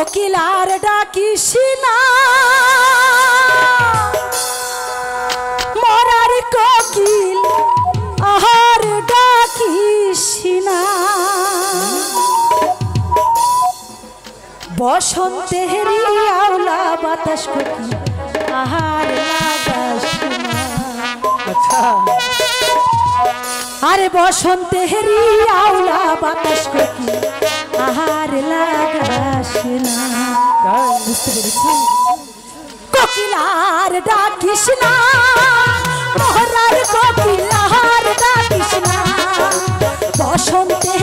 কোকিলার ডাকিস না মরার কোকিল আহার ডাকিস না বসন্তের আওলা বাতাস কোকিল আহার লাগাস না আচ্ছা আরে বসন্তের আওলা বাতাস কোকিল আহার লাগাস না বুঝতে পেরেছেন কোকিলার ডাকিস না মরার কোকিল আহার ডাকিস না বসন্তের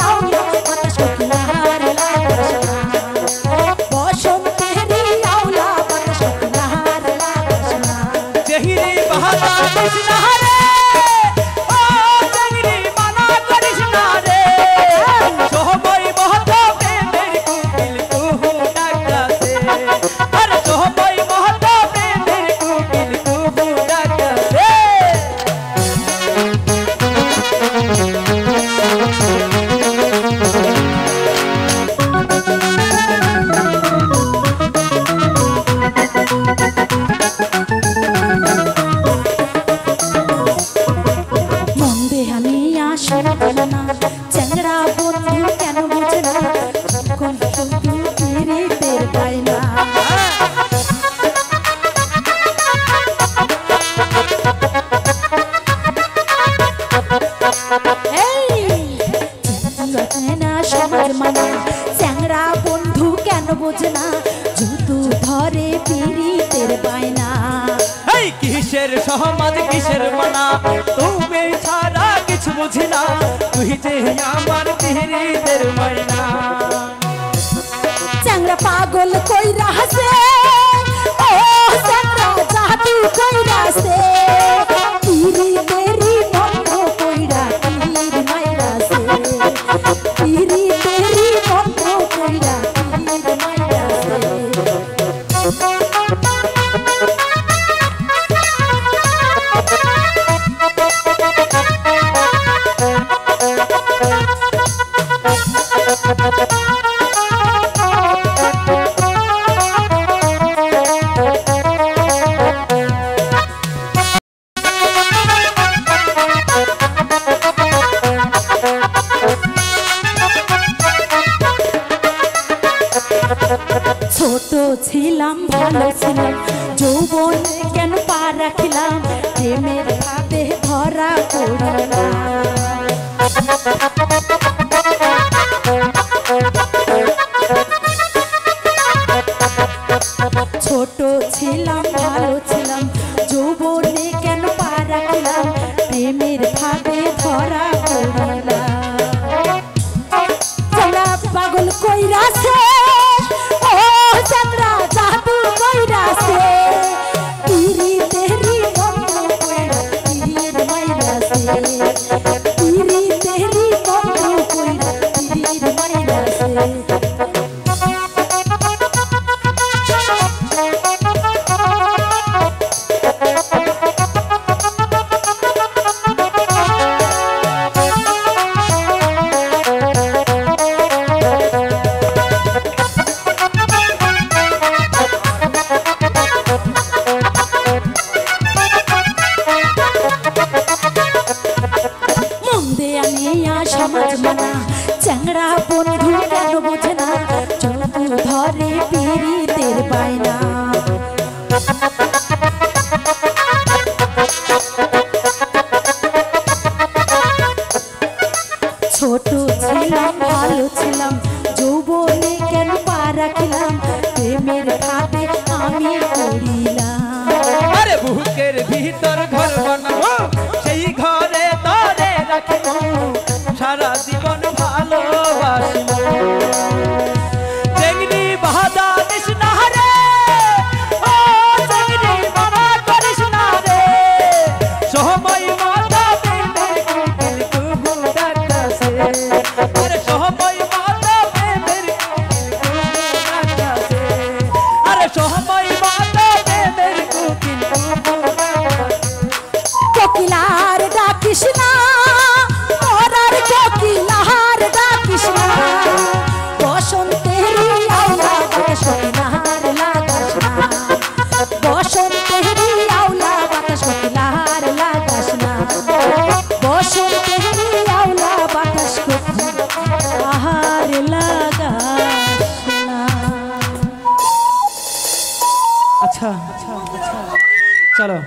আওলা বাতাস কোকিল আহার লাগাস না বসন্তের আওলা বাতাস কোকিল আহার লাগাস না জহিরে বাহাদা কৃষ্ণ রে ও জহিরে মানা করিস না রে সহবই মহত প্রেমের কোকিল কুহু ডাকছে আরে সহবই মহত প্রেমের কোকিল কুহু ডাকছে চ্যাংড়া বন্ধু কেন বুঝে না কোন পীড়িতের বায়না সমাজ মানে চ্যাংড়া বন্ধু কেন বোঝে না জুতু ধরে পীড়িতের বায়না কিসের সমাজ কিসের মানা তুমি ছাড়া কিছু বুঝি না তুই যে আমার পীড়িতের মাইনা চ্যাংড়া পাগল কইরা হাসে ও চ্যাংড়া জাদু কইরা হাসে পীড়িতেরি বন্ধ কইরা পীর মাইরাছে পীড়িতেরি বন্ধ কইরা পীর মাইরাছে ছোট ছিলাম ভালো ছিলাম যৌবন কেন পা রাখিলাম প্রেমের হাতে ধরা পড়লাম ছোট ছিলাম ভালো ছিলাম যৌবনে কেন পা রাখিলাম প্রেমের হাতে ধরা পড়লাম পাগল কইরাছে ও চন্দ্রা জাদু কইরাছে পীড়িতেরি বন্ধ কইরা পীর মাইরাছে পীড়িতেরি বন্ধ কইরা পীর মাইরাছে বসন্তেরই আওলা বাতাস কোকিলার লাগাস না, বসন্তেরই আওলা বাতাস কোকিলার লাগাস না। আচ্ছা চলো।